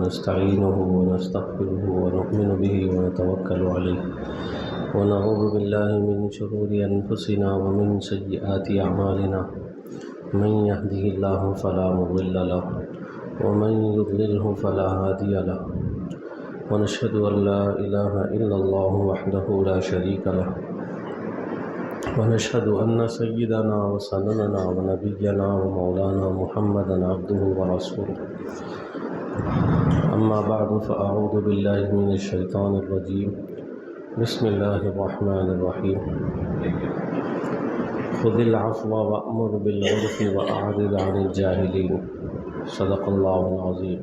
ونستعينه ونستغفره ونؤمن به ونتوكل عليه ونعوذ بالله من شرور أنفسنا ومن سيئات أعمالنا من يهده الله فلا مضل له ومن يضلله فلا هادي له ونشهد أن لا إله إلا الله وحده لا شريك له ونشهد أن سيدنا وسندنا ونبينا ومولانا محمدا عبده ورسوله أما بعد فأعوذ بالله من الشيطان الرجيم بسم الله الرحمن الرحيم خذ العفو وأمر بالعرف وأعرض عن الجاهلين صدق الله العظيم۔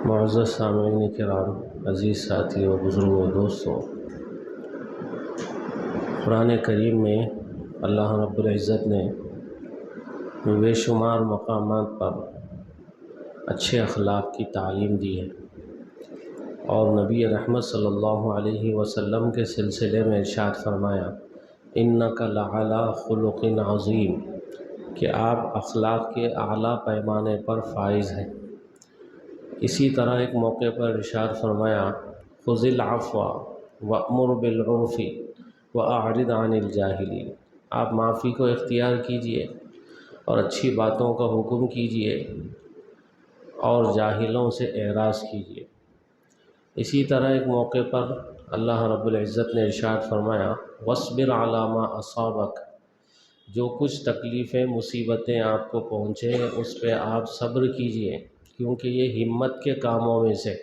معزز سامعین کرام، عزیز ساتھی و بزرگوں دوستوں، قرآن کریم میں اللہ رب العزت نے بے شمار مقامات پر اچھے اخلاق کی تعلیم دی ہے، اور نبی رحمت صلی اللہ علیہ وسلم کے سلسلے میں ارشاد فرمایا اِنَّكَ لَعَلَىٰ خُلُقٍ عَظِيمٍ، کہ آپ اخلاق کے اعلیٰ پیمانے پر فائز ہیں۔ اسی طرح ایک موقع پر ارشاد فرمایا خُذِ الْعَفْوَ وَأْمُرْ بِالْعُرْفِ وَأَعْرِضْ عَنِ الْجَاهِلِينَ، آپ معافی کو اختیار کیجئے اور اچھی باتوں کا حکم کیجئے اور جاہلوں سے اعراض کیجئے۔ اسی طرح ایک موقع پر اللہ رب العزت نے ارشاد فرمایا وَاصْبِرْ عَلَىٰ مَا أَصَابَكَ، جو کچھ تکلیفیں مصیبتیں آپ کو پہنچے اس پہ آپ صبر کیجئے، کیونکہ یہ ہمت کے کاموں میں سے۔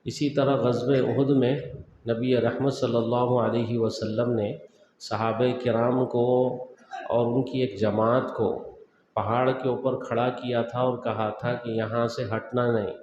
اسی طرح غزوہ احد میں نبی رحمت صلی اللہ علیہ وسلم نے صحابہ کرام کو اور ان کی ایک جماعت کو پہاڑ کے اوپر کھڑا کیا تھا اور کہا تھا کہ یہاں سے ہٹنا نہیں۔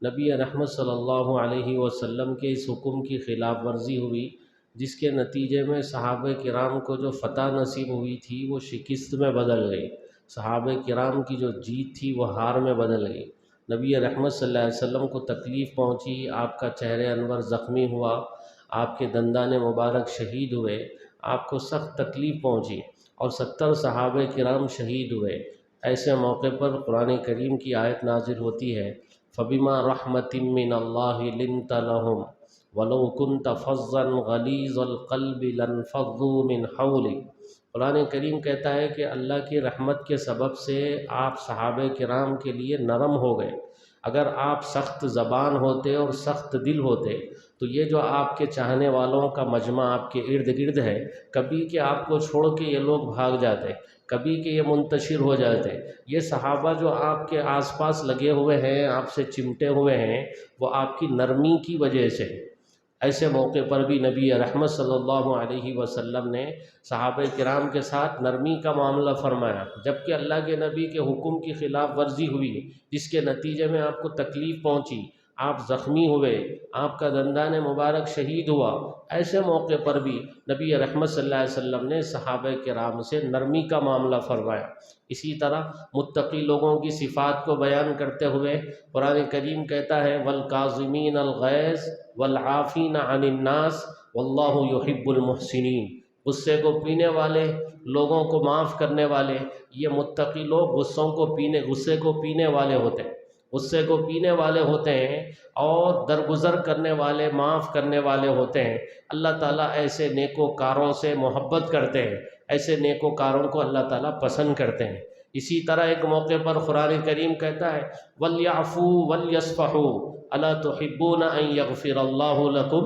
نبی رحمت صلی اللہ علیہ وسلم کے اس حکم کی خلاف ورزی ہوئی، جس کے نتیجے میں صحابہ کرام کو جو فتح نصیب ہوئی تھی وہ شکست میں بدل گئی، صحابہ کرام کی جو جیت تھی وہ ہار میں بدل گئی۔ نبی رحمت صلی اللہ علیہ وسلم کو تکلیف پہنچی، آپ کا چہرہ انور زخمی ہوا، آپ کے دندان مبارک شہید ہوئے، آپ کو سخت تکلیف پہنچی اور 70 صحابہ کرام شہید ہوئے۔ ایسے موقع پر قرآن کریم کی آیت نازل ہوتی ہے فَبِمَا رَحْمَةٍ مِّنَ اللَّهِ لِنْتَ لَهُمْ وَلَوْ كُنْتَ فَظًّا غَلِيظَ الْقَلْبِ لَانفَضُّوا مِنْ حَوْلِكَ۔ قرآن کریم کہتا ہے کہ اللہ کی رحمت کے سبب سے آپ صحابہ کرام کے لیے نرم ہو گئے۔ اگر آپ سخت زبان ہوتے اور سخت دل ہوتے تو یہ جو آپ کے چاہنے والوں کا مجمع آپ کے ارد گرد ہے، کبھی کہ آپ کو چھوڑ کے یہ لوگ بھاگ جاتے، کبھی کہ یہ منتشر ہو جاتے۔ یہ صحابہ جو آپ کے آس پاس لگے ہوئے ہیں، آپ سے چمٹے ہوئے ہیں، وہ آپ کی نرمی کی وجہ سے۔ ایسے موقع پر بھی نبی رحمت صلی اللہ علیہ وسلم نے صحابہ کرام کے ساتھ نرمی کا معاملہ فرمایا، جبکہ اللہ کے نبی کے حکم کی خلاف ورزی ہوئی، جس کے نتیجے میں آپ کو تکلیف پہنچی، آپ زخمی ہوئے، آپ کا دندان مبارک شہید ہوا۔ ایسے موقع پر بھی نبی رحمت صلی اللہ علیہ وسلم نے صحابہ کرام سے نرمی کا معاملہ فرمایا۔ اسی طرح متقی لوگوں کی صفات کو بیان کرتے ہوئے قرآن کریم کہتا ہے وَالْكَاظِمِينَ الْغَيْظَ وَالْعَافِينَ عَنِ النَّاسِ وَاللَّهُ يُحِبُّ الْمُحْسِنِينَ، غصے کو پینے والے، لوگوں کو معاف کرنے والے، یہ متقی لوگ غصے کو پینے والے ہوتے ہیں، غصے کو پینے والے ہوتے ہیں اور درگزر کرنے والے، معاف کرنے والے ہوتے ہیں۔ اللہ تعالیٰ ایسے نیکوکاروں سے محبت کرتے ہیں، ایسے نیکوکاروں کو اللہ تعالیٰ پسند کرتے ہیں۔ اسی طرح ایک موقع پر قرآن کریم کہتا ہے وَلْيَعْفُوا وَلْيَصْفَحُوا أَلَا تُحِبُّونَ أَن يَغْفِرَ اللَّهُ لَكُمْ،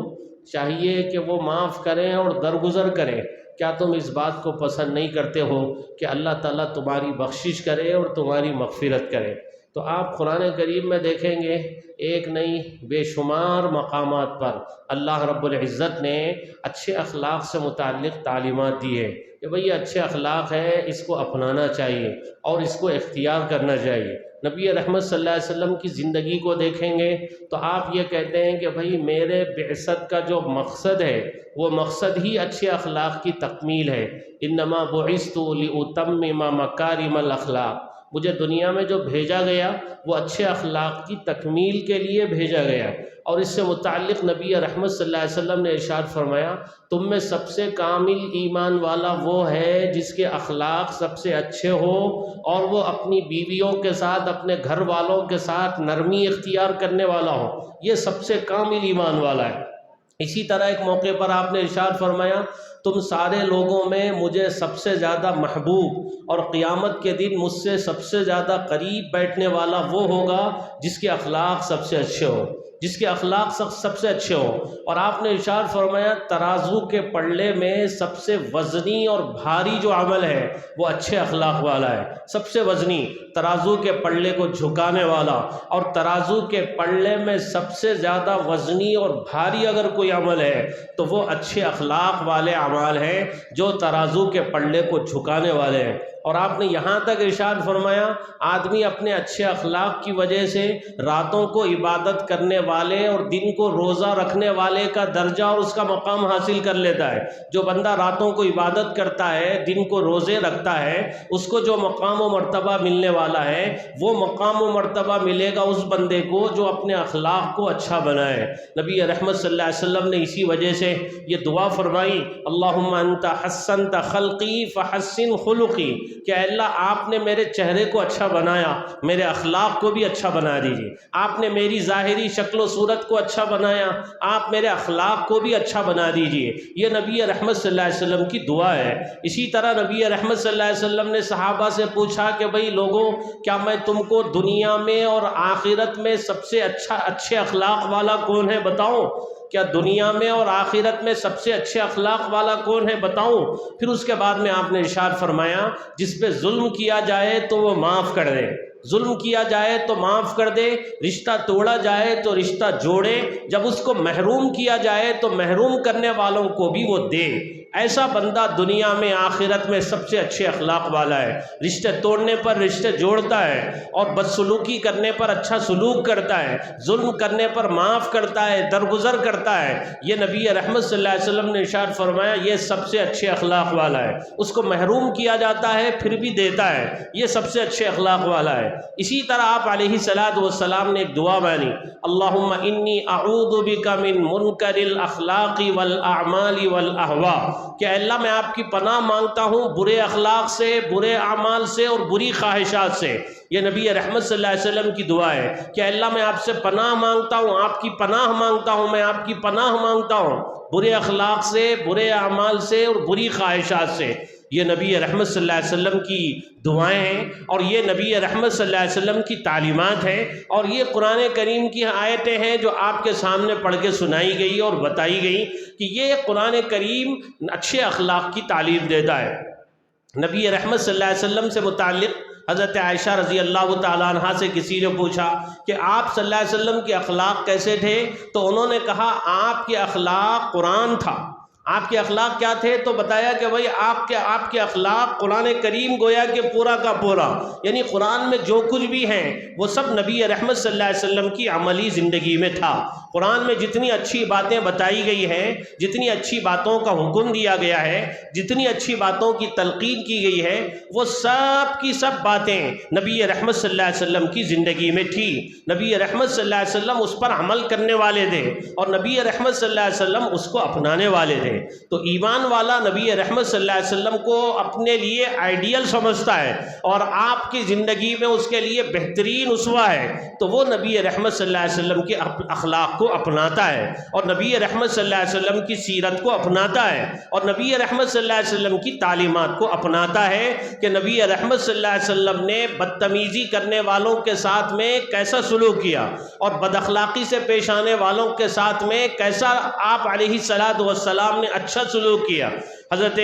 چاہیے کہ وہ معاف کریں اور درگزر کریں۔ کیا تم اس بات کو پسند نہیں کرتے ہو کہ اللہ تعالیٰ تمہاری بخشش کرے اور تمہاری مغفرت کرے؟ تو آپ قرآن کریم میں دیکھیں گے ایک نہیں بے شمار مقامات پر اللہ رب العزت نے اچھے اخلاق سے متعلق تعلیمات دی ہے کہ بھئی اچھے اخلاق ہے، اس کو اپنانا چاہیے اور اس کو اختیار کرنا چاہیے۔ نبی رحمت صلی اللہ علیہ وسلم کی زندگی کو دیکھیں گے تو آپ یہ کہتے ہیں کہ بھئی میرے بعثت کا جو مقصد ہے وہ مقصد ہی اچھے اخلاق کی تکمیل ہے۔ انما بعثت لأتمم مکارم الاخلاق، مجھے دنیا میں جو بھیجا گیا وہ اچھے اخلاق کی تکمیل کے لیے بھیجا گیا۔ اور اس سے متعلق نبی رحمت صلی اللہ علیہ وسلم نے ارشاد فرمایا، تم میں سب سے کامل ایمان والا وہ ہے جس کے اخلاق سب سے اچھے ہو اور وہ اپنی بیویوں کے ساتھ، اپنے گھر والوں کے ساتھ نرمی اختیار کرنے والا ہو، یہ سب سے کامل ایمان والا ہے۔ اسی طرح ایک موقع پر آپ نے ارشاد فرمایا، تم سارے لوگوں میں مجھے سب سے زیادہ محبوب اور قیامت کے دن مجھ سے سب سے زیادہ قریب بیٹھنے والا وہ ہوگا جس کے اخلاق سب سے اچھے ہو، جس کے اخلاق سب سے اچھے ہوں۔ اور آپ نے ارشاد فرمایا، ترازو کے پلڑے میں سب سے وزنی اور بھاری جو عمل ہے وہ اچھے اخلاق والا ہے، سب سے وزنی، ترازو کے پلڑے کو جھکانے والا۔ اور ترازو کے پلڑے میں سب سے زیادہ وزنی اور بھاری اگر کوئی عمل ہے تو وہ اچھے اخلاق والے اعمال ہیں جو ترازو کے پلڑے کو جھکانے والے ہیں۔ اور آپ نے یہاں تک ارشاد فرمایا، آدمی اپنے اچھے اخلاق کی وجہ سے راتوں کو عبادت کرنے والے اور دن کو روزہ رکھنے والے کا درجہ اور اس کا مقام حاصل کر لیتا ہے۔ جو بندہ راتوں کو عبادت کرتا ہے، دن کو روزے رکھتا ہے، اس کو جو مقام و مرتبہ ملنے والا ہے وہ مقام و مرتبہ ملے گا اس بندے کو جو اپنے اخلاق کو اچھا بنائے۔ نبی رحمت صلی اللہ علیہ وسلم نے اسی وجہ سے یہ دعا فرمائی، اللہم انت حسنت خلقی فحسن خلقی، کہ اللہ آپ نے میرے چہرے کو اچھا بنایا، میرے اخلاق کو بھی اچھا بنا دیجیے۔ آپ نے میری ظاہری شکل و صورت کو اچھا بنایا، آپ میرے اخلاق کو بھی اچھا بنا دیجیے۔ یہ نبی رحمت صلی اللہ علیہ وسلم کی دعا ہے۔ اسی طرح نبی رحمت صلی اللہ علیہ وسلم نے صحابہ سے پوچھا کہ بھئی لوگوں، کیا میں تم کو دنیا میں اور آخرت میں سب سے اچھے اخلاق والا کون ہے بتاؤں؟ کیا دنیا میں اور آخرت میں سب سے اچھے اخلاق والا کون ہے بتاؤں؟ پھر اس کے بعد میں آپ نے ارشاد فرمایا، جس پہ ظلم کیا جائے تو وہ معاف کر دے، ظلم کیا جائے تو معاف کر دے، رشتہ توڑا جائے تو رشتہ جوڑے، جب اس کو محروم کیا جائے تو محروم کرنے والوں کو بھی وہ دے۔ ایسا بندہ دنیا میں آخرت میں سب سے اچھے اخلاق والا ہے۔ رشتے توڑنے پر رشتے جوڑتا ہے اور بدسلوکی کرنے پر اچھا سلوک کرتا ہے، ظلم کرنے پر معاف کرتا ہے، درگزر کرتا ہے۔ یہ نبی رحمت صلی اللہ علیہ وسلم نے ارشاد فرمایا، یہ سب سے اچھے اخلاق والا ہے۔ اس کو محروم کیا جاتا ہے پھر بھی دیتا ہے، یہ سب سے اچھے اخلاق والا ہے۔ اسی طرح آپ علیہ الصلوۃ والسلام نے ایک دعا مانی، اللہم انی اعوذ بک من منکر الاخلاق والاعمال والاہواء، کہ اللہ میں آپ کی پناہ مانگتا ہوں برے اخلاق سے، برے اعمال سے اور بری خواہشات سے۔ یہ نبی رحمت صلی اللہ علیہ وسلم کی دعا ہے کہ اللہ میں آپ سے پناہ مانگتا ہوں، آپ کی پناہ مانگتا ہوں، میں آپ کی پناہ مانگتا ہوں برے اخلاق سے، برے اعمال سے اور بری خواہشات سے۔ یہ نبی رحمت صلی اللہ علیہ وسلم کی دعائیں ہیں اور یہ نبی رحمت صلی اللہ علیہ وسلم کی تعلیمات ہیں، اور یہ قرآن کریم کی آیتیں ہیں جو آپ کے سامنے پڑھ کے سنائی گئی اور بتائی گئی کہ یہ قرآن کریم اچھے اخلاق کی تعلیم دیتا ہے۔ نبی رحمت صلی اللہ علیہ وسلم سے متعلق حضرت عائشہ رضی اللہ تعالیٰ عنہ سے کسی نے پوچھا کہ آپ صلی اللہ علیہ وسلم کے اخلاق کیسے تھے، تو انہوں نے کہا آپ کے اخلاق قرآن تھا۔ آپ کے اخلاق کیا تھے؟ تو بتایا کہ بھئی آپ کے اخلاق قرآن کریم گویا کہ پورا کا پورا، یعنی قرآن میں جو کچھ بھی ہیں وہ سب نبی رحمت صلی اللہ علیہ وسلم کی عملی زندگی میں تھا۔ قرآن میں جتنی اچھی باتیں بتائی گئی ہیں، جتنی اچھی باتوں کا حکم دیا گیا ہے، جتنی اچھی باتوں کی تلقین کی گئی ہے، وہ سب کی سب باتیں نبی رحمت صلی اللہ علیہ وسلم کی زندگی میں تھی۔ نبی رحمت صلی اللہ علیہ وسلم اس پر عمل کرنے والے تھے اور نبی رحمت صلی اللہ علیہ وسلم اس کو اپنانے والے تھے۔ تو ایمان والا نبی رحمت صلی اللہ علیہ وسلم کو اپنے لیے آئیڈیل سمجھتا ہے اور آپ کی زندگی میں اس کے لیے بہترین اسوہ ہے، تو وہ نبی رحمت صلی اللہ علیہ وسلم کے اخلاق کو اپناتا ہے اور نبی رحمت صلی اللہ علیہ وسلم کی سیرت کو اپناتا ہے اور نبی رحمت صلی اللہ علیہ وسلم کی تعلیمات کو اپناتا ہے کہ نبی رحمت صلی اللہ علیہ وسلم نے بدتمیزی کرنے والوں کے ساتھ میں کیسا سلوک کیا اور بد اخلاقی سے پیش آنے والوں کے ساتھ میں کیسا آپ علیہ الصلوۃ والسلام نے اچھا سلوک کیا۔ حضرت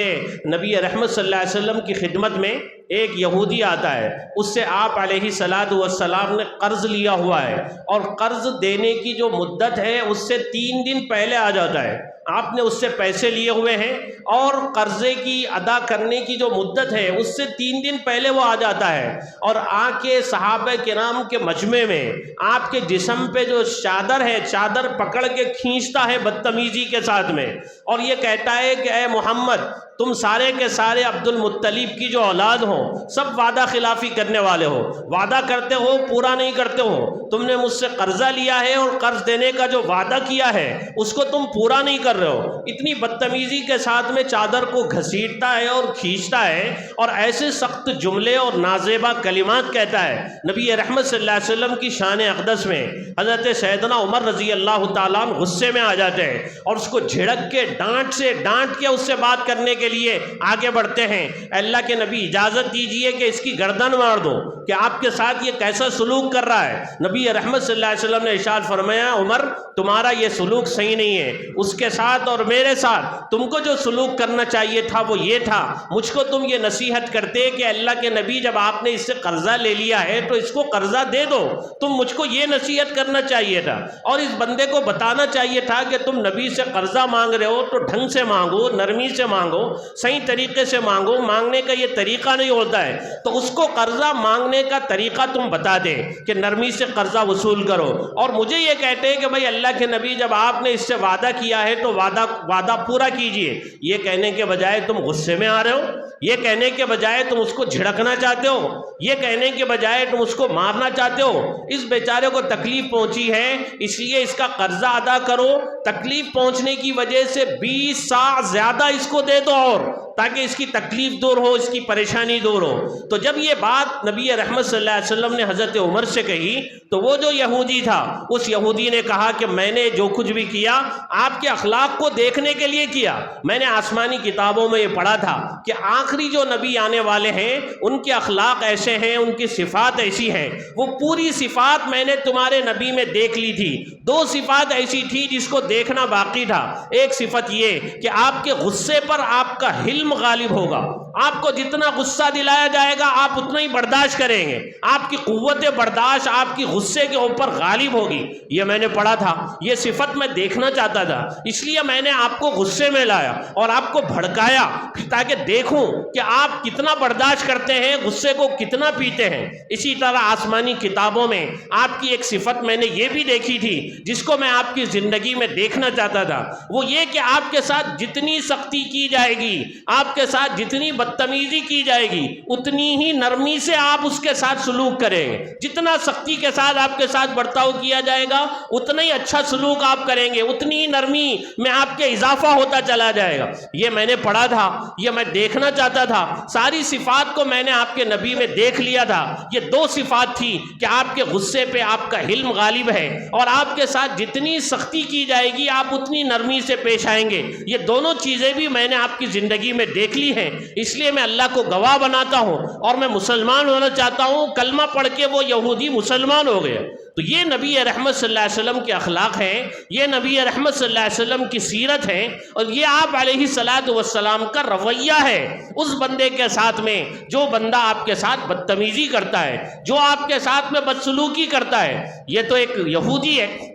نبی رحمت صلی اللہ علیہ وسلم کی خدمت میں ایک یہودی آتا ہے، اس سے آپ علیہ الصلوۃ والسلام نے قرض لیا ہوا ہے اور قرض دینے کی جو مدت ہے اس سے 3 دن پہلے آ جاتا ہے آپ نے اس سے پیسے لیے ہوئے ہیں اور قرضے کی ادا کرنے کی جو مدت ہے اس سے 3 دن پہلے وہ آ جاتا ہے اور آ کے صحابہ کرام کے مجمع میں آپ کے جسم پہ جو چادر ہے چادر پکڑ کے کھینچتا ہے بدتمیزی کے ساتھ میں، اور یہ کہتا ہے کہ اے محمد تم سارے کے سارے عبد المطلب کی جو اولاد ہو سب وعدہ خلافی کرنے والے ہو، وعدہ کرتے ہو پورا نہیں کرتے ہو، تم نے مجھ سے قرضہ لیا ہے اور قرض دینے کا جو وعدہ کیا ہے اس کو تم پورا نہیں کر رہے ہو۔ اتنی بدتمیزی کے ساتھ میں چادر کو گھسیٹتا ہے اور کھینچتا ہے اور ایسے سخت جملے اور نازیبا کلمات کہتا ہے۔ نبی رحمت صلی اللہ علیہ وسلم کی شان اقدس میں حضرت سیدنا عمر رضی اللہ تعالیٰ عنہ غصے میں آ جاتے ہیں اور اس کو جھڑک کے ڈانٹ کے اس سے بات کرنے کے لیے آگے بڑھتے ہیں۔ اللہ کے نبی اجازت دیجئے کہ اس کی گردن مار دو، کہ آپ کے ساتھ یہ کیسا سلوک کر رہا ہے۔ نبی رحمت صلی اللہ علیہ وسلم نے ارشاد فرمایا عمر تمہارا یہ سلوک صحیح نہیں ہے، اس کے ساتھ اور میرے ساتھ تم کو جو سلوک کرنا چاہیے تھا وہ یہ تھا، مجھ کو تم یہ نصیحت کرتے کہ اللہ کے نبی جب آپ نے اس سے قرضہ لے لیا ہے تو اس کو قرضہ دے دو، تم مجھ کو یہ نصیحت کرنا چاہیے تھا اور اس بندے کو بتانا چاہیے تھا کہ تم نبی سے قرضہ مانگ رہے ہو تو ڈھنگ سے مانگو، نرمی سے مانگو، صحیح طریقے سے مانگو، مانگنے کا یہ طریقہ نہیں ہوتا ہے، تو اس کو قرضہ مانگنے کا طریقہ تم بتا دے کہ نرمی سے قرضہ وصول کرو۔ اور مجھے یہ کہتے ہیں کہ بھائی اللہ کے نبی جب آپ نے اس سے وعدہ کیا ہے تو وعدہ پورا کیجئے، یہ کہنے کے بجائے تم غصے میں آ رہے ہو، یہ کہنے کے بجائے تم اس کو جھڑکنا چاہتے ہو، یہ کہنے کے بجائے تم اس کو مارنا چاہتے ہو۔ اس بیچارے کو تکلیف پہنچی ہے اس لیے اس کا قرضہ ادا کرو، تکلیف پہنچنے کی وجہ سے 20 سا زیادہ اس کو دے دو اور تاکہ اس کی تکلیف دور ہو، اس کی پریشانی دور ہو۔ تو جب یہ بات نبی رحمت صلی اللہ علیہ وسلم نے حضرت عمر سے کہی تو وہ جو یہودی تھا اس یہودی نے کہا کہ میں نے جو کچھ بھی کیا آپ کے اخلاق کو دیکھنے کے لیے کیا، میں نے آسمانی کتابوں میں یہ پڑھا تھا کہ آخری جو نبی آنے والے ہیں ان کے اخلاق ایسے ہیں، ان کی صفات ایسی ہیں، وہ پوری صفات میں نے تمہارے نبی میں دیکھ لی تھی۔ 2 صفات ایسی تھی جس کو دیکھنا باقی تھا، ایک صفت یہ کہ آپ کے غصے پر آپ کا حلم غالب ہوگا، آپ کو جتنا غصہ دلایا جائے گا آپ اتنا ہی برداشت کریں گے، آپ کی قوت برداشت آپ کی غصے کے اوپر غالب ہوگی۔ یہ میں نے پڑھا تھا، یہ صفت میں دیکھنا چاہتا تھا، اس لیے میں نے آپ کو غصے میں لایا اور آپ کو بھڑکایا تاکہ دیکھوں کہ آپ کتنا برداشت کرتے ہیں، غصے کو کتنا پیتے ہیں۔ اسی طرح آسمانی کتابوں میں آپ کی ایک صفت میں نے یہ بھی دیکھی تھی جس کو میں آپ کی زندگی میں دیکھنا چاہتا تھا، وہ یہ کہ آپ کے ساتھ جتنی سختی کی جائے گی، آپ کے ساتھ جتنی بدتمیزی کی جائے گی اتنی ہی نرمی سے آپ اس کے ساتھ سلوک کریں گے، جتنا سختی کے ساتھ آپ کے ساتھ برتاؤ کیا جائے گا اتنا ہی اچھا سلوک آپ کریں گے، اتنی ہی نرمی میں آپ کے اضافہ ہوتا چلا جائے گا۔ یہ میں نے پڑھا تھا، یہ میں دیکھنا چاہتا تھا، ساری صفات کو میں نے آپ کے نبی میں دیکھ لیا تھا۔ یہ 2 صفات تھی کہ آپ کے غصے پہ آپ کا حلم غالب ہے اور آپ کے ساتھ جتنی سختی کی جائے گی آپ اتنی نرمی سے پیش آئیں گے۔ یہ دونوں چیزیں بھی میں نے آپ کی زندگی میں دیکھ لی ہیں، اس لیے میں اللہ کو گواہ بناتا ہوں اور میں مسلمان ہونا چاہتا ہوں۔ کلمہ پڑھ کے وہ یہودی مسلمان ہو گئے۔ تو یہ نبی رحمت صلی اللہ علیہ وسلم کے اخلاق ہیں، یہ نبی رحمت صلی اللہ علیہ وسلم کی سیرت ہے، اور یہ آپ علیہ الصلاۃ والسلام کا رویہ ہے اس بندے کے ساتھ میں جو بندہ آپ کے ساتھ بدتمیزی کرتا ہے، جو آپ کے ساتھ میں بدسلوکی کرتا ہے۔ یہ تو ایک یہودی ہے۔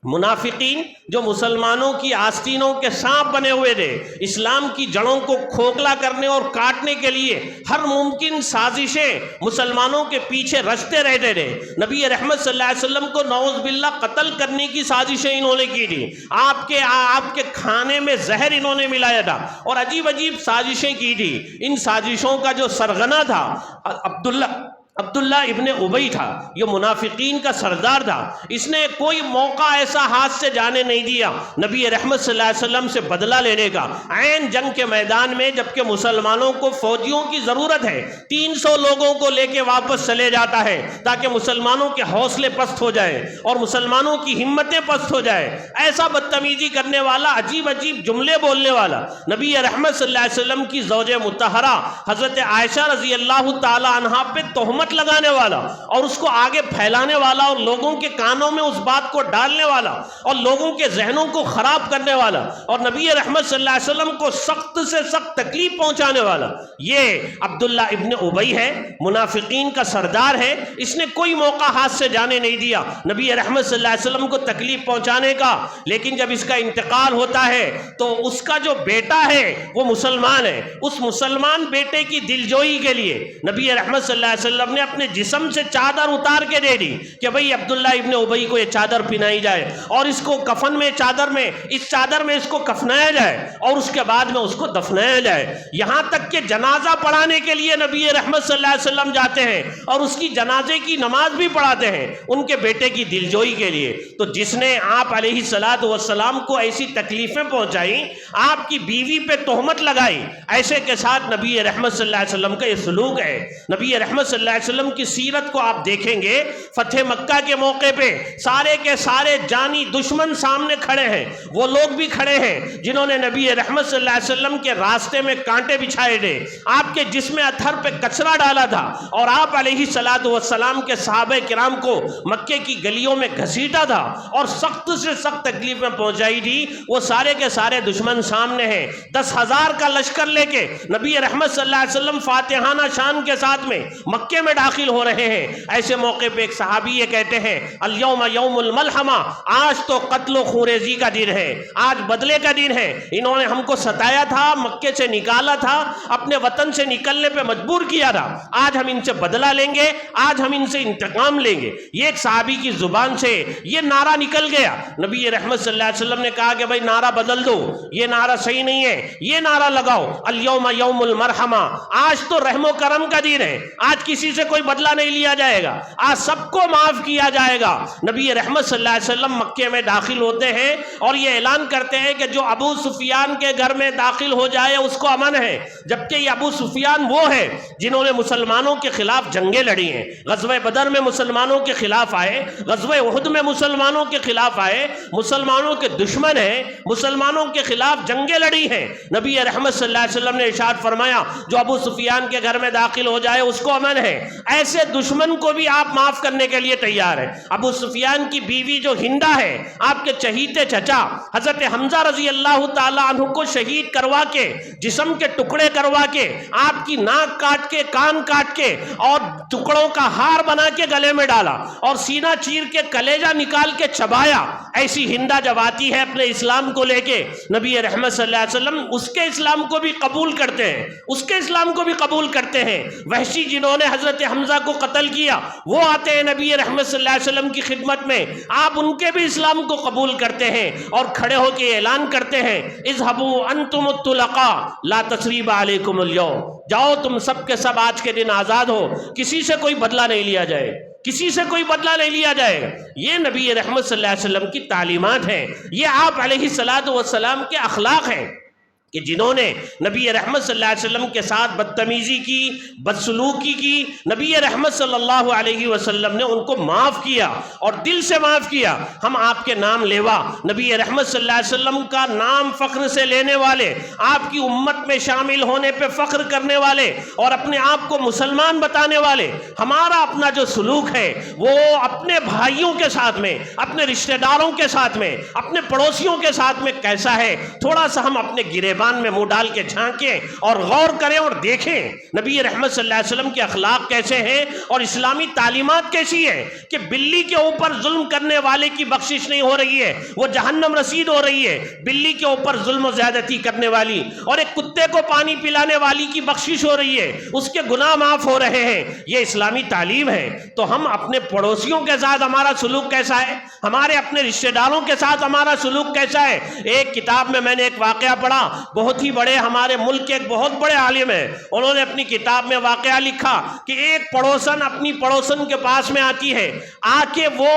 منافقین جو مسلمانوں کی آستینوں کے سانپ بنے ہوئے تھے، اسلام کی جڑوں کو کھوکھلا کرنے اور کاٹنے کے لیے ہر ممکن سازشیں مسلمانوں کے پیچھے رچتے رہتے تھے۔ نبی رحمت صلی اللہ علیہ وسلم کو نعوذ باللہ قتل کرنے کی سازشیں انہوں نے کی تھی، آپ کے کھانے میں زہر انہوں نے ملایا تھا اور عجیب عجیب سازشیں کی تھی۔ ان سازشوں کا جو سرغنہ تھا عبداللہ ابن ابی تھا، یہ منافقین کا سردار تھا۔ اس نے کوئی موقع ایسا ہاتھ سے جانے نہیں دیا نبی رحمت صلی اللہ علیہ وسلم سے بدلہ لینے کا۔ عین جنگ کے میدان میں جبکہ مسلمانوں کو فوجیوں کی ضرورت ہے، 300 لوگوں کو لے کے واپس چلے جاتا ہے تاکہ مسلمانوں کے حوصلے پست ہو جائے اور مسلمانوں کی ہمتیں پست ہو جائے۔ ایسا بدتمیزی کرنے والا، عجیب عجیب جملے بولنے والا نبی رحمت صلی اللہ علیہ وسلم کی زوج مطہرہ حضرت عائشہ رضی اللہ تعالی عنہا پہ تہمت تہمت لگانے والا اور اس کو آگے پھیلانے والا اور لوگوں کے کانوں میں اس بات کو ڈالنے والا اور لوگوں کے ذہنوں کو خراب کرنے والا اور نبی رحمت صلی اللہ علیہ وسلم کو سخت سے سخت تکلیف پہنچانے والا یہ عبداللہ ابن ابی ہے، منافقین کا سردار ہے۔ اس نے کوئی موقع ہاتھ سے جانے نہیں دیا نبی رحمت صلی اللہ علیہ وسلم کو تکلیف پہنچانے کا، لیکن جب اس کا انتقال ہوتا ہے تو اس کا جو بیٹا ہے وہ مسلمان ہے، اس مسلمان بیٹے کی دلجوئی کے لیے نبی رحمت صلی اللہ علیہ وسلم نے اپنے جسم سے چادر اتار کے دے دی کہ بھئی عبداللہ ابن ابی کو یہ چادر پہنائی جائے اور اس کو کفن میں اس چادر میں اس کو کفنایا جائے اور اس کے بعد میں اس کو دفنایا جائے۔ یہاں تک کہ جنازہ پڑھانے کے لیے نبی رحمت صلی اللہ علیہ وسلم جاتے ہیں اور اس کی جنازے کی نماز بھی پڑھاتے ہیں ان کے بیٹے کی دلجوئی کے لیے۔ تو جس نے آپ علیہ السلام کو ایسی تکلیفیں پہنچائیں، آپ کی بیوی پہ تہمت لگائی، ایسے کے ساتھ نبی رحمت صلی اللہ علیہ وسلم کا یہ سلوک ہے۔ نبی رحمت صلی اللہ علیہ وسلم کی سیرت کو آپ دیکھیں گے، فتح مکہ کے موقع پہ سارے کے سارے جانی دشمن سامنے کھڑے ہیں، وہ لوگ بھی کھڑے ہیں جنہوں نے نبی رحمت صلی اللہ علیہ وسلم کے راستے میں کانٹے بچھائے تھے، آپ کے جسم اطہر پہ کچرا ڈالا تھا اور آپ علیہ السلام کے صحابہ کرام کو مکے کی گلیوں میں گھسیٹا تھا اور سخت سے سخت تکلیفیں پہنچائی تھی، وہ سارے کے سارے دشمن سامنے ہیں۔ 10,000 کا لشکر لے کے نبی رحمت صلی اللہ علیہ وسلم فاتحانہ شان کے ساتھ میں مکے میں داخل ہو رہے ہیں۔ ایسے موقع پہ ایک صحابی یہ کہتے ہیں الیوم یوم الملحمہ، آج تو قتل و خونریزی کا دن ہے، آج بدلے کا دن ہے۔ انہوں نے ہم کو ستایا تھا، مکے سے نکالا تھا، اپنے وطن سے نکلنے پہ مجبور کیا تھا، آج ہم ان سے بدلہ لیں گے، آج ہم ان سے انتقام لیں گے۔ یہ ایک صحابی کی زبان سے یہ نعرہ نکل گیا۔ نبی رحمت صلی اللہ علیہ وسلم نے کہا کہ بھائی نعرہ بدل دو، یہ نعرہ صحیح نہیں ہے، یہ نعرہ لگاؤ الیوم یوم المرحمہ، آج تو رحم و کرم کا دن ہے، آج کسی سے کوئی بدلہ نہیں لیا جائے گا، آج سب کو معاف کیا جائے گا۔ نبی رحمت صلی اللہ علیہ وسلم مکے میں داخل ہوتے ہیں اور یہ اعلان کرتے ہیں کہ جو ابو سفیان کے گھر میں داخل ہو جائے اس کو امن ہے، جبکہ یہ ابو سفیان وہ ہے جنہوں نے مسلمانوں کے خلاف جنگیں لڑی ہیں، غزوہ بدر میں مسلمانوں کے خلاف آئے، غزوہ احد میں مسلمانوں کے خلاف آئے، مسلمانوں کے دشمن ہیں، مسلمانوں کے خلاف جنگیں لڑی ہیں۔ نبی رحمت صلی اللہ علیہ وسلم نے ارشاد فرمایا جو ابو سفیان کے گھر میں داخل ہو جائے اس کو امن ہے۔ ایسے دشمن کو بھی آپ معاف کرنے کے لیے تیار ہیں۔ ابو سفیان کی بیوی جو ہندہ ہے، آپ کے چہیتے چچا حضرت حمزہ رضی اللہ تعالیٰ عنہ کو شہید کروا کے، جسم کے ٹکڑے کروا کے، آپ کی ناک کاٹ کے، کان کاٹ کے اور ٹکڑوں کا ہار بنا کے گلے میں ڈالا اور سینہ چیر کے کلیجہ نکال کے چبایا۔ ایسی ہندہ جب آتی ہے اپنے اسلام کو لے کے، نبی رحمت صلی اللہ علیہ وسلم اس کے اسلام کو بھی قبول کرتے ہیں، اس کے اسلام کو بھی قبول کرتے ہیں۔ وحشی جنہوں نے حضرت حمزہ کو قتل کیا وہ آتے ہیں نبی رحمت صلی اللہ علیہ وسلم کی خدمت میں، آپ ان کے بھی اسلام کو قبول کرتے ہیں اور کھڑے ہو کے اعلان کرتے ہیں اذهبوا انتم الطلقاء لا تثریب علیکم اليوم، جاؤ تم سب کے سب آج کے دن آزاد ہو، کسی سے کوئی بدلہ نہیں لیا جائے، کسی سے کوئی بدلہ نہیں لیا جائے گا۔ یہ نبی رحمت صلی اللہ علیہ وسلم کی تعلیمات ہیں، یہ آپ علیہ السلام کے اخلاق ہیں کہ جنہوں نے نبی رحمت صلی اللہ علیہ وسلم کے ساتھ بدتمیزی کی، بدسلوکی کی، نبی رحمت صلی اللہ علیہ وسلم نے ان کو معاف کیا اور دل سے معاف کیا۔ ہم آپ کے نام لیوا، نبی رحمت صلی اللہ علیہ وسلم کا نام فخر سے لینے والے، آپ کی امت میں شامل ہونے پہ فخر کرنے والے اور اپنے آپ کو مسلمان بتانے والے، ہمارا اپنا جو سلوک ہے وہ اپنے بھائیوں کے ساتھ میں، اپنے رشتہ داروں کے ساتھ میں، اپنے پڑوسیوں کے ساتھ میں کیسا ہے، تھوڑا سا ہم اپنے گریبان میں منہ ڈال کے جھانکیں اور غور کریں اور دیکھیں نبی رحمت صلی اللہ علیہ وسلم کے اخلاق کیسے ہیں اور اسلامی تعلیمات کیسی ہے کہ بلی کے اوپر ظلم کرنے والے کی بخشش نہیں ہو رہی ہے، وہ جہنم رسید ہو رہی ہے۔ بلی کے اوپر ظلم و زیادتی کرنے والی اور ایک کتے کو پانی پلانے والی کی بخشش ہو رہی ہے، اس کے گناہ معاف ہو رہے ہیں۔ یہ اسلامی تعلیم ہے۔ تو ہم اپنے پڑوسیوں کے ساتھ ہمارا سلوک کیسا ہے، ہمارے اپنے رشتہ داروں کے ساتھ ہمارا سلوک کیسا ہے۔ ایک کتاب میں نے ایک واقعہ پڑھا، بہت ہی بڑے ہمارے ملک کے ایک بہت بڑے عالم ہیں، انہوں نے اپنی کتاب میں واقعہ لکھا کہ ایک پڑوسن اپنی پڑوسن کے پاس میں آتی ہے، آ کے وہ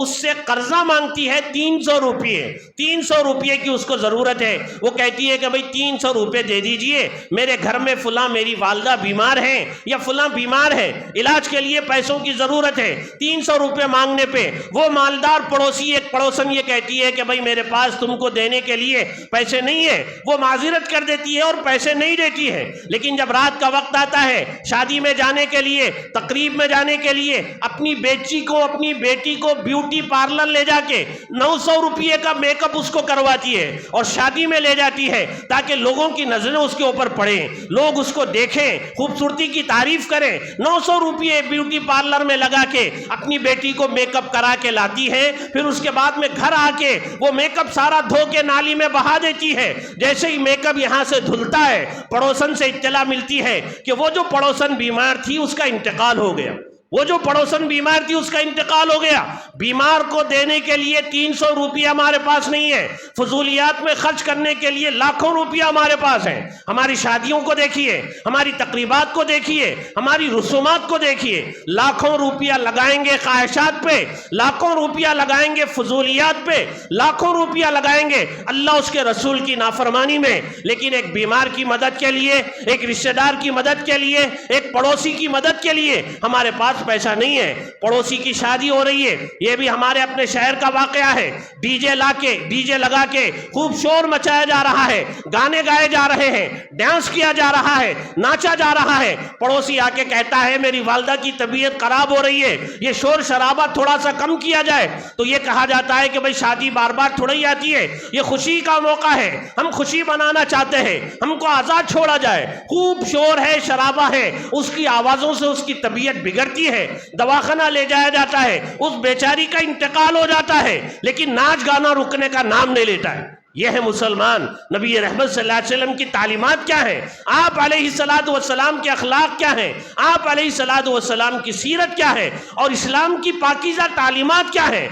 اس سے قرضہ مانگتی ہے 300 روپے، 300 روپے کی اس کو ضرورت ہے۔ وہ کہتی ہے کہ بھئی 300 روپے دے دیجئے، میرے گھر میں فلاں میری والدہ بیمار ہیں یا فلاں بیمار ہے، علاج کے لیے پیسوں کی ضرورت ہے۔ 300 روپے مانگنے پہ وہ مالدار پڑوسی ایک پڑوسن یہ کہتی ہے کہ بھئی میرے پاس تم کو دینے کے لیے پیسے نہیں ہے۔ وہ معذرت کر دیتی ہے اور پیسے نہیں دیتی ہے، لیکن جب رات کا وقت آتا ہے شادی میں جانے کے لیے، تقریب میں جانے کے لیے، اپنی بیٹی کو بیوٹی پارلر لے جا کے 900 روپے کا میک اپ اس کو کرواتی ہے اور شادی میں لے جاتی ہے تاکہ لوگوں کی نظریں اس کے اوپر پڑیں، لوگ اس کو دیکھیں، خوبصورتی کی تعریف کریں۔ 900 روپے بیوٹی پارلر میں لگا کے اپنی بیٹی کو میک اپ کرا کے لاتی ہے، پھر اس کے بعد میں گھر آ کے وہ میک اپ سارا دھو کے نالی میں بہا دیتی ہے۔ جیسے ہی میک اپ یہاں سے دھلتا ہے، پڑوسن سے اطلاع ملتی ہے کہ وہ جو پڑوسن بیمار تھی اس کا انتقال ہو گیا، وہ جو پڑوسن بیمار تھی اس کا انتقال ہو گیا۔ بیمار کو دینے کے لیے 300 روپیہ ہمارے پاس نہیں ہے، فضولیات میں خرچ کرنے کے لیے لاکھوں روپیہ ہمارے پاس ہیں۔ ہماری شادیوں کو دیکھیے، ہماری تقریبات کو دیکھیے، ہماری رسومات کو دیکھیے، لاکھوں روپیہ لگائیں گے خواہشات پہ، لاکھوں روپیہ لگائیں گے فضولیات پہ، لاکھوں روپیہ لگائیں گے اللہ اس کے رسول کی نافرمانی میں، لیکن ایک بیمار کی مدد کے لیے، ایک رشتہ دار کی مدد کے لیے، ایک پڑوسی کی مدد کے لیے ہمارے پاس پیسہ نہیں ہے۔ پڑوسی کی شادی ہو رہی ہے، یہ بھی ہمارے اپنے شہر کا واقعہ ہے، ڈی جے لگا کے خوب شور مچایا جا رہا ہے، گانے گائے جا رہے ہیں، ڈانس کیا جا رہا ہے، ناچا جا رہا ہے۔ پڑوسی آ کے کہتا ہے میری والدہ کی طبیعت خراب ہو رہی ہے، یہ شور شرابہ تھوڑا سا کم کیا جائے، تو یہ کہا جاتا ہے کہ بھئی شادی بار بار تھوڑا ہی آتی ہے، یہ خوشی کا موقع ہے، ہم خوشی منانا چاہتے ہیں، ہم کو آزاد چھوڑا جائے۔ خوب شور ہے، شرابہ ہے، اس کی آوازوں سے اس کی طبیعت بگڑتی ہے، دواخانہ لے جایا جاتا ہے، اس بیچاری کا انتقال ہو جاتا ہے، لیکن ناچ گانا رکنے کا نام نہیں لیتا ہے۔ یہ ہے مسلمان۔ نبی رحمت صلی اللہ علیہ وسلم کی تعلیمات کیا ہیں، آپ علیہ السلام کے اخلاق کیا ہیں، آپ علیہ السلام کی سیرت کیا ہے، اور اسلام کی پاکیزہ تعلیمات کیا ہیں۔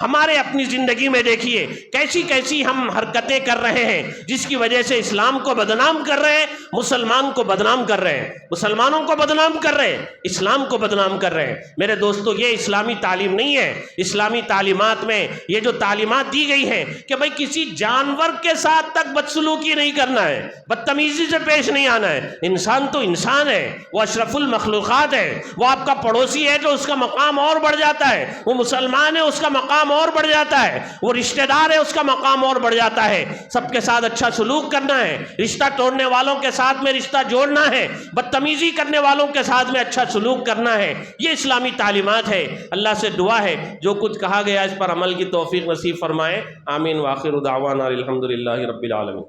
ہمارے اپنی زندگی میں دیکھیے کیسی ہم حرکتیں کر رہے ہیں جس کی وجہ سے اسلام کو بدنام کر رہے ہیں، مسلمان کو بدنام کر رہے ہیں، مسلمانوں کو بدنام کر رہے ہیں، اسلام کو بدنام کر رہے ہیں۔ میرے دوستو، یہ اسلامی تعلیم نہیں ہے۔ اسلامی تعلیمات میں یہ جو تعلیمات دی گئی ہیں کہ بھئی کسی جانور کے ساتھ تک بدسلوکی نہیں کرنا ہے، بدتمیزی سے پیش نہیں آنا ہے۔ انسان تو انسان ہے، وہ اشرف المخلوقات ہے، وہ آپ کا پڑوسی ہے تو اس کا مقام اور بڑھ جاتا ہے، وہ مسلمان ہے اس کا مقام اور بڑھ جاتا ہے، وہ رشتہ دار ہے اس کا مقام اور بڑھ جاتا ہے۔ سب کے ساتھ اچھا سلوک کرنا ہے، رشتہ توڑنے والوں کے ساتھ میں رشتہ جوڑنا ہے، بدتمیزی کرنے والوں کے ساتھ میں اچھا سلوک کرنا ہے۔ یہ اسلامی تعلیمات ہے۔ اللہ سے دعا ہے جو کچھ کہا گیا اس پر عمل کی توفیق نصیب فرمائے۔ آمین۔ وآخر دعوانا الحمدللہ رب العالمین۔